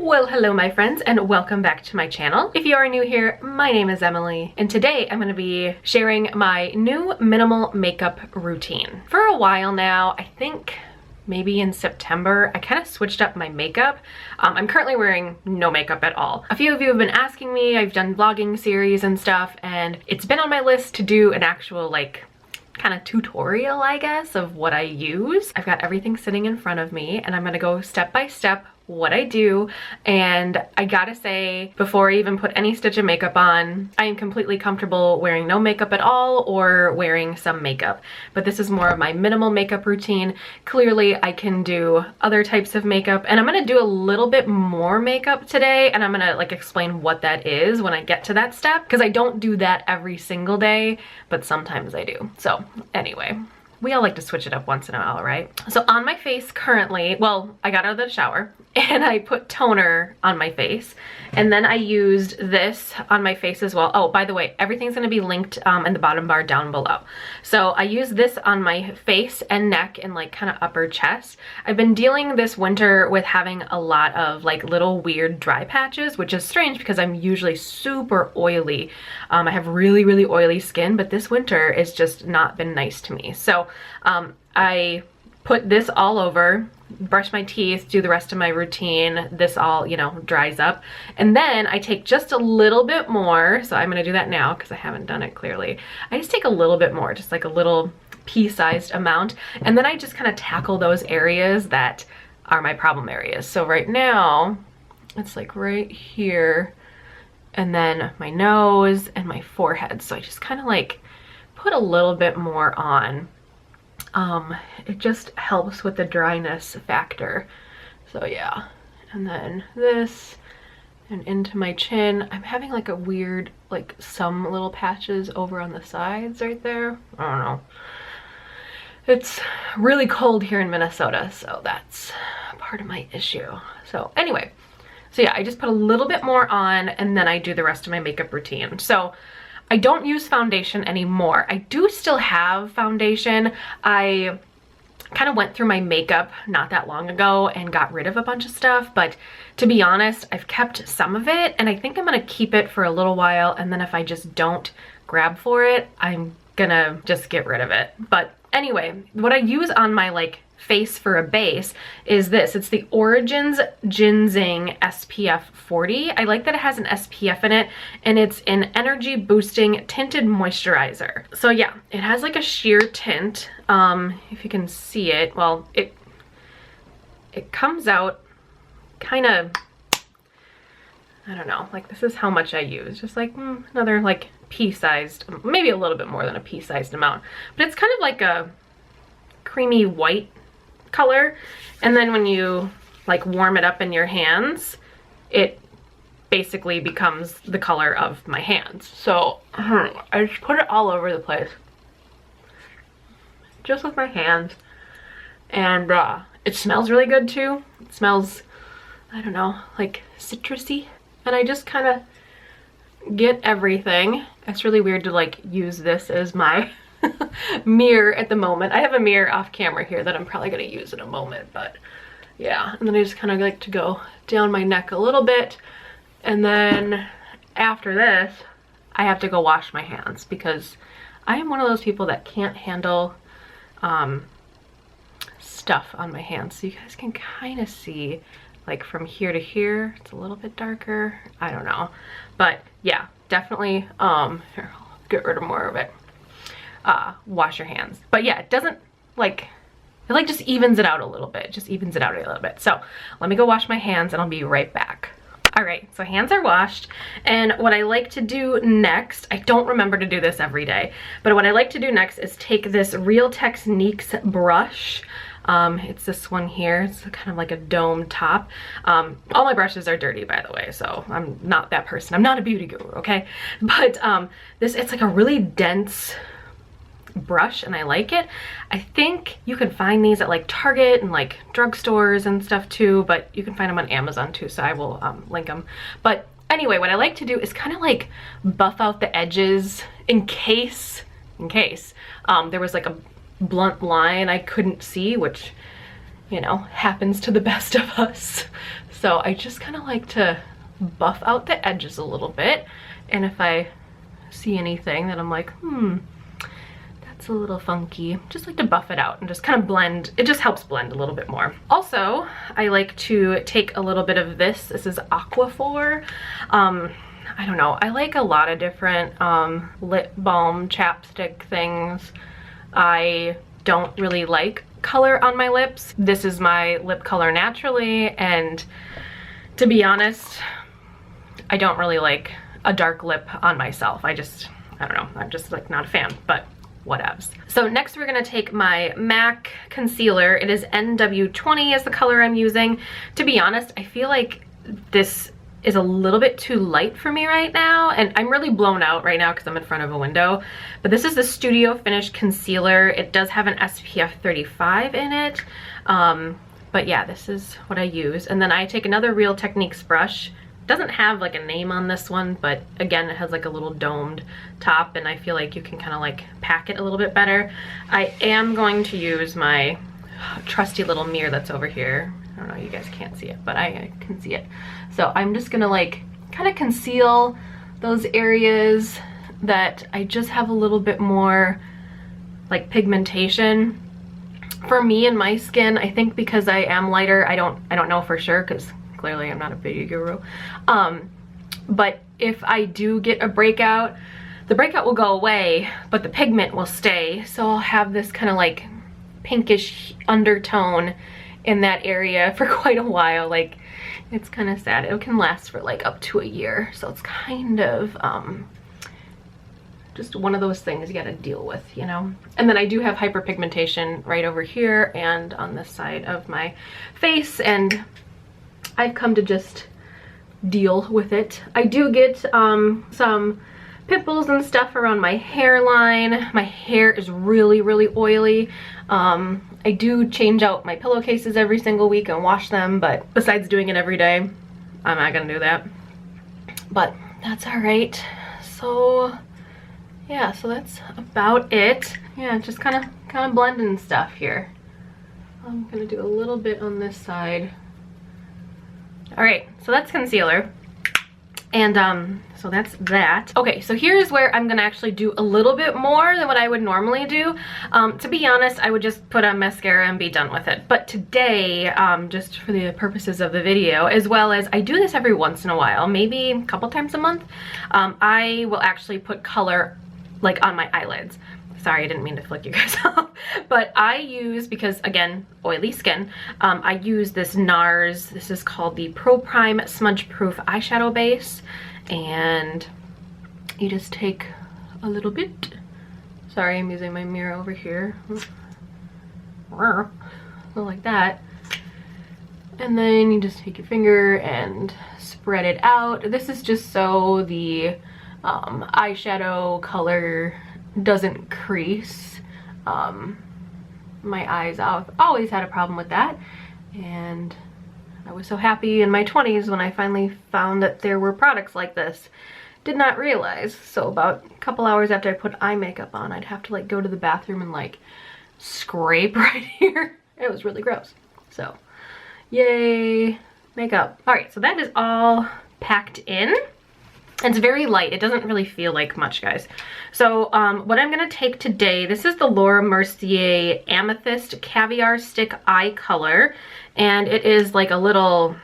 Well, hello my friends, and welcome back to my channel. If you are new here, my name is Emily, and today I'm going to be sharing my new minimal makeup routine. For a while now, I think maybe in September, I kind of switched up my makeup. I'm currently wearing no makeup at all. A few of you have been asking me, I've done vlogging series and stuff, and it's been on my list to do an actual kind of tutorial, I guess, of what I use. I've got everything sitting in front of me, and I'm going to go step by step what I do. And I gotta say, before I even put any stitch of makeup on, I am completely comfortable wearing no makeup at all or wearing some makeup. But this is more of my minimal makeup routine. Clearly I can do other types of makeup, and I'm gonna do a little bit more makeup today, and I'm gonna explain what that is when I get to that step, because I don't do that every single day, but sometimes I do. So anyway, we all like to switch it up once in a while, right? So on my face currently, well, I got out of the shower and I put toner on my face, and then I used this on my face as well. Oh, by the way, everything's gonna be linked in the bottom bar down below. So I used this on my face and neck and kind of upper chest. I've been dealing this winter with having a lot of little weird dry patches, which is strange because I'm usually super oily. I have really, really oily skin, but this winter it's just not been nice to me. So I put this all over, brush my teeth, do the rest of my routine. This all, dries up. And then I take just a little bit more. So I'm going to do that now because I haven't done it clearly. I just take a little bit more, just a little pea-sized amount. And then I just kind of tackle those areas that are my problem areas. So right now it's right here, and then my nose and my forehead. So I just kind of put a little bit more on. It just helps with the dryness factor. So yeah, and then this and into my chin. I'm having a weird, some little patches over on the sides right there. I don't know. It's really cold here in Minnesota, so that's part of my issue. So anyway, so yeah, I just put a little bit more on, and then I do the rest of my makeup routine. So I don't use foundation anymore. I do still have foundation. I kind of went through my makeup not that long ago and got rid of a bunch of stuff, but to be honest, I've kept some of it, and I think I'm gonna keep it for a little while, and then if I just don't grab for it, I'm gonna just get rid of it. But anyway, what I use on my face for a base is this. It's the Origins Ginseng SPF 40. I like that it has an SPF in it, and it's an energy boosting tinted moisturizer. So yeah, it has a sheer tint. If you can see it, well, it comes out kind of, I don't know, this is how much I use. Just another pea-sized, maybe a little bit more than a pea-sized amount, but it's kind of a creamy white color, and then when you warm it up in your hands, it basically becomes the color of my hands. So I just put it all over the place, just with my hands, and it smells really good too. It smells, I don't know, citrusy, and I just kind of get everything. It's really weird to use this as my mirror at the moment. I have a mirror off camera here that I'm probably going to use in a moment, but yeah. And then I just kind of to go down my neck a little bit, and then after this I have to go wash my hands because I am one of those people that can't handle stuff on my hands. So you guys can kind of see from here to here, it's a little bit darker. I don't know, but yeah, definitely here, I'll get rid of more of it. Wash your hands. But yeah, it doesn't it just evens it out a little bit. Just evens it out a little bit. So let me go wash my hands and I'll be right back. All right, so hands are washed, and what I like to do next, I don't remember to do this every day, but what I like to do next is take this Real Techniques brush. It's this one here. It's kind of a dome top. All my brushes are dirty, by the way, so I'm not that person. I'm not a beauty guru, okay? But it's a really dense brush, and I like it. I think you can find these at Target and drugstores and stuff too, but you can find them on Amazon too, so I will link them. But anyway, what I like to do is kind of buff out the edges in case there was a blunt line I couldn't see, which, you know, happens to the best of us. So I just kind of like to buff out the edges a little bit. And if I see anything that I'm like, that's a little funky, just like to buff it out and just kind of blend. It just helps blend a little bit more. Also, I like to take a little bit of this. This is Aquaphor. I don't know. I like a lot of different lip balm chapstick things. I don't really like color on my lips. This is my lip color naturally, and to be honest, I don't really like a dark lip on myself. I don't know. I'm just like not a fan, but whatevs. So next we're gonna take my MAC concealer. It is NW20 is the color I'm using. To be honest, I feel like this is a little bit too light for me right now, and I'm really blown out right now because I'm in front of a window. But this is the Studio Finish concealer. It does have an SPF 35 in it. But yeah, this is what I use. And then I take another Real Techniques brush. Doesn't have like a name on this one, but again, it has like a little domed top, and I feel like you can kind of like pack it a little bit better. I am going to use my trusty little mirror that's over here. I don't know, you guys can't see it, but I can see it. So I'm just gonna like kind of conceal those areas that I just have a little bit more like pigmentation. For me and my skin, I think because I am lighter, I don't know for sure because clearly I'm not a beauty guru. But if I do get a breakout, the breakout will go away, but the pigment will stay. So I'll have this kind of like pinkish undertone in that area for quite a while. Like, it's kind of sad. It can last for like up to a year. So it's kind of just one of those things you gotta deal with, you know? And then I do have hyperpigmentation right over here and on this side of my face, and I've come to just deal with it. I do get some pimples and stuff around my hairline. My hair is really, really oily. I do change out my pillowcases every single week and wash them, but besides doing it every day, I'm not gonna do that. But that's all right. So yeah, so that's about it. Yeah, just kind of blending stuff here. I'm gonna do a little bit on this side. All right, so that's concealer. And so that's that. Okay, so here's where I'm gonna actually do a little bit more than what I would normally do. To be honest, I would just put on mascara and be done with it. But today, just for the purposes of the video, as well as I do this every once in a while, maybe a couple times a month, I will actually put color like on my eyelids. Sorry, I didn't mean to flick you guys off. But I use, because again, oily skin, I use this NARS. This is called the Pro Prime Smudge Proof Eyeshadow Base. And you just take a little bit. Sorry, I'm using my mirror over here. Like that. And then you just take your finger and spread it out. This is just so the eyeshadow color doesn't crease. My eyes, I've always had a problem with that, and I was so happy in my 20s when I finally found that there were products like this. Did not realize. So about a couple hours after I put eye makeup on, I'd have to like go to the bathroom and like scrape right here. It was really gross. So yay, makeup. All right, so that is all packed in. It's very light. It doesn't really feel like much, guys. So what I'm going to take today, this is the Laura Mercier Amethyst Caviar Stick Eye Color. And it is like a little,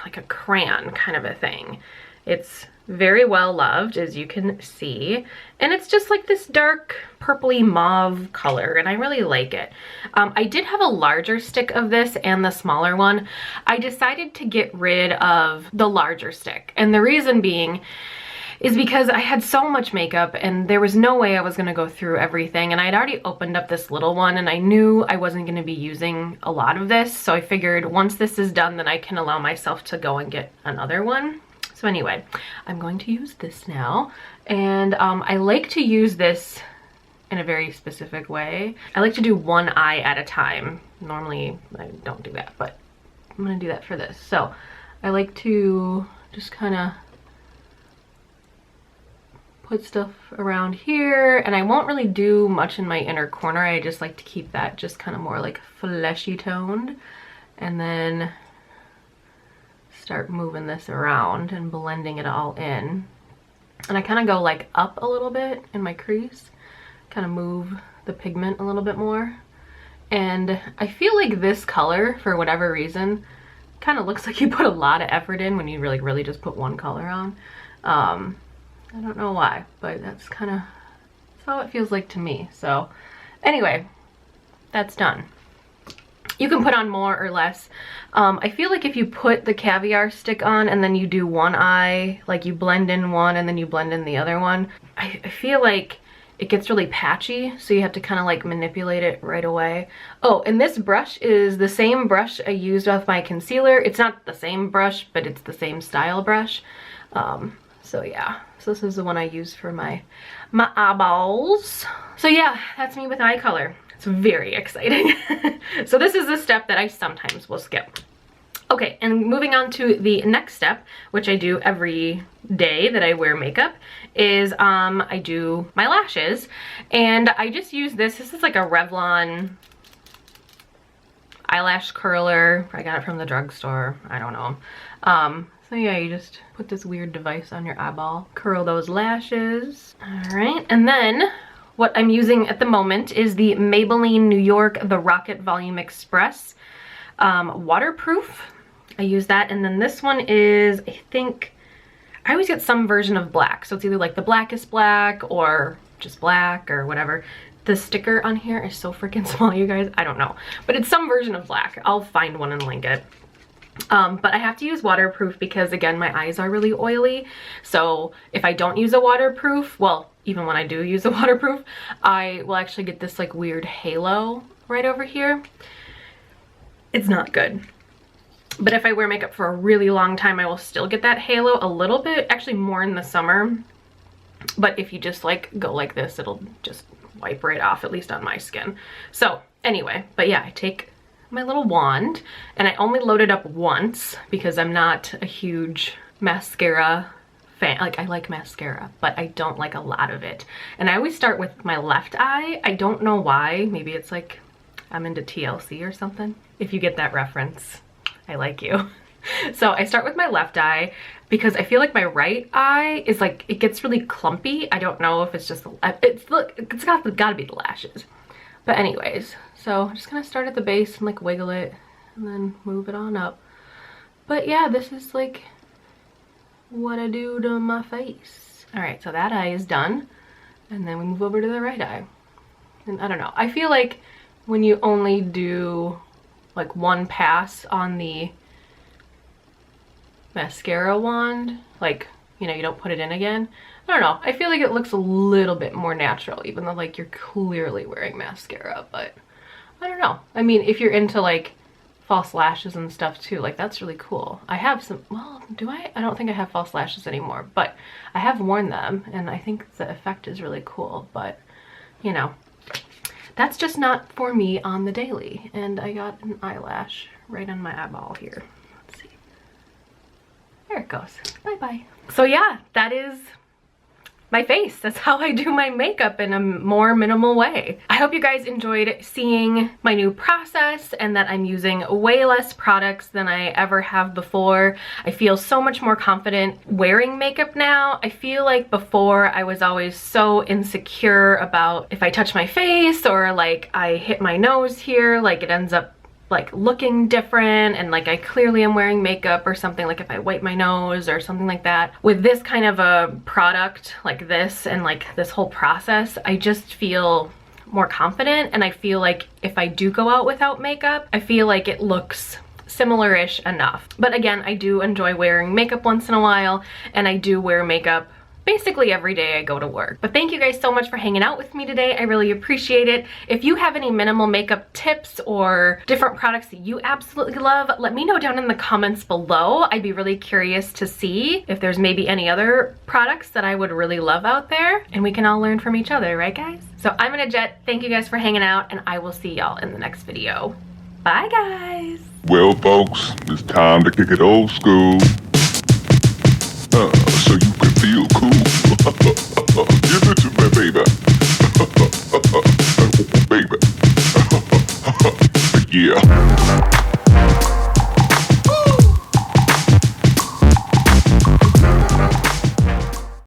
like a crayon kind of a thing. It's very well loved, as you can see. And it's just like this dark purpley mauve color, and I really like it. I did have a larger stick of this and the smaller one. I decided to get rid of the larger stick, and the reason being is because I had so much makeup and there was no way I was gonna go through everything, and I'd already opened up this little one and I knew I wasn't gonna be using a lot of this, so I figured once this is done, then I can allow myself to go and get another one. So anyway, I'm going to use this now, and I like to use this in a very specific way. I like to do one eye at a time. Normally I don't do that, but I'm gonna do that for this. So I like to just kind of put stuff around here, and I won't really do much in my inner corner. I just like to keep that just kind of more like fleshy toned, and then start moving this around and blending it all in. And I kind of go like up a little bit in my crease, kind of move the pigment a little bit more. And I feel like this color, for whatever reason, kind of looks like you put a lot of effort in when you really just put one color on. I don't know why, but that's how it feels like to me. So anyway, that's done. You can put on more or less. I feel like if you put the caviar stick on and then you do one eye, like you blend in one and then you blend in the other one, I feel like it gets really patchy, so you have to kind of like manipulate it right away. Oh, and this brush is the same brush I used with my concealer. It's not the same brush, but it's the same style brush. So yeah, so this is the one I use for my eyeballs. So yeah, that's me with eye color. It's very exciting. So this is the step that I sometimes will skip. Okay, and moving on to the next step, which I do every day that I wear makeup, is I do my lashes. And I just use this. This is like a Revlon eyelash curler. I got it from the drugstore. I don't know. So yeah, you just put this weird device on your eyeball, curl those lashes. All right, and then what I'm using at the moment is the Maybelline New York The Rocket Volume Express waterproof. I use that, and then this one is, I think, I always get some version of black, so it's either like the blackest black or just black or whatever. The sticker on here is so freaking small, you guys, I don't know, but it's some version of black. I'll find one and link it. But I have to use waterproof because, again, my eyes are really oily, so if I don't use a waterproof, well, even when I do use a waterproof, I will actually get this like weird halo right over here. It's not good. But if I wear makeup for a really long time, I will still get that halo a little bit, actually more in the summer. But if you just like go like this, it'll just wipe right off, at least on my skin. So anyway, but yeah, I take my little wand and I only load it up once because I'm not a huge mascara fan. Like, I like mascara, but I don't like a lot of it. And I always start with my left eye. I don't know why. Maybe it's like I'm into TLC or something. If you get that reference, I like you. So I start with my left eye because I feel like my right eye is like, it gets really clumpy. I don't know if it's just, it's gotta be the lashes. But anyways, so I'm just gonna start at the base and like wiggle it and then move it on up. But yeah, this is like what I do to my face. All right, so that eye is done. And then we move over to the right eye. And I don't know, I feel like when you only do like one pass on the mascara wand, like, you know, you don't put it in again. I don't know, I feel like it looks a little bit more natural, even though like you're clearly wearing mascara. But I don't know, I mean, if you're into like false lashes and stuff too, like that's really cool. I have some, well, do I don't think I have false lashes anymore, but I have worn them and I think the effect is really cool. But you know, that's just not for me on the daily. And I got an eyelash right on my eyeball here. Let's see. There it goes. Bye-bye. So yeah, that is my face. That's how I do my makeup in a more minimal way. I hope you guys enjoyed seeing my new process and that I'm using way less products than I ever have before. I feel so much more confident wearing makeup now. I feel like before I was always so insecure about if I touch my face or like I hit my nose here, like it ends up like looking different and like I clearly am wearing makeup or something, like if I wipe my nose or something like that. With this kind of a product like this and like this whole process, I just feel more confident, and I feel like if I do go out without makeup, I feel like it looks similar-ish enough. But again, I do enjoy wearing makeup once in a while, and I do wear makeup basically every day I go to work. But thank you guys so much for hanging out with me today. I really appreciate it. If you have any minimal makeup tips or different products that you absolutely love, let me know down in the comments below. I'd be really curious to see if there's maybe any other products that I would really love out there, and we can all learn from each other, right guys? So I'm gonna jet. Thank you guys for hanging out, and I will see y'all in the next video. Bye guys. Well folks, it's time to kick it old school.